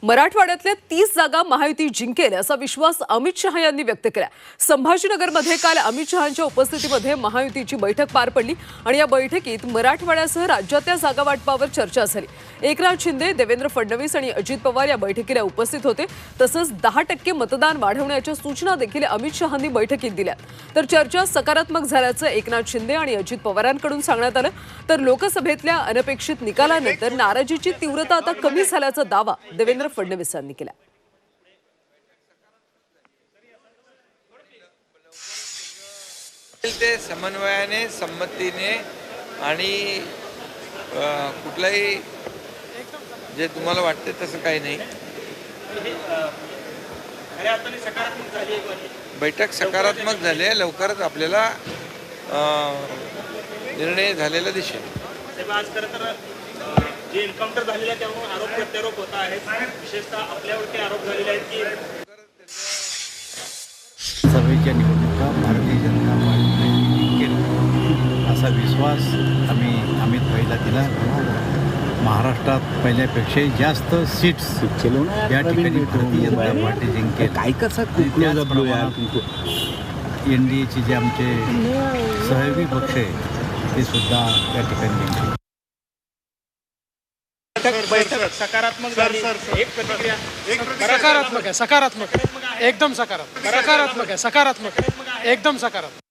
मराठवाड्यातल्या 30 जागा महायुती जिंकेल असा विश्वास अमित शहा यांनी व्यक्त केला। संभाजीनगरमध्ये काल अमित शहांच्या उपस्थितीमध्ये महायुतीची बैठक पार पडली आणि या बैठकीत मराठवाड्यासह राज्यातल्या जागा वाटपावर चर्चा झाली। एकनाथ शिंदे, देवेंद्र फडणवीस आणि अजित पवार या बैठकीला उपस्थित होते। तसंच 10% मतदान वाढवण्याच्या सूचना देखील अमित शहांनी बैठकीत दिल्या। तर चर्चा सकारात्मक झाल्याचं एकनाथ शिंदे आणि अजित पवारांकडून सांगण्यात आलं। तर लोकसभेतल्या अनपेक्षित निकालानंतर नाराजीची तीव्रता आता कमी झाल्याचा दावा देवेंद्र फडणवीसांनी केला। ते समन्वयाने, संमतीने आणि कुठलाही जे तुम्हाला वाटते तसं काही नाही। बैठक सकारात्मक झाली आहे। लवकरच आपल्याला निर्णय झालेला दिसेल। आज खरं तर जे एन्काउंटर झालेलं आहे त्यामुळे आरोप प्रत्यारोप होत आहेत, विशेषतः आपल्यावरती आरोप झालेले आहेत की सभेच्या निवडणुका भारतीय जनता पार्टीने जिंकेल असा विश्वास आम्ही अमित भाईला दिला। महाराष्ट्रात पहिल्यापेक्षाही जास्त सीट्स या ठिकाणी भारतीय जनता पार्टी जिंकेल। NDAचे जे आमचे सहयोगी पक्ष आहे ते सुद्धा या ठिकाणी जिंकेल। बैठक सकारात्मक झाली। एक प्रतिक्रिया सकारात्मक है, सकारात्मक है, एकदम सकारात्मक, सकारात्मक है, सकारात्मक है, एकदम सकारात्मक।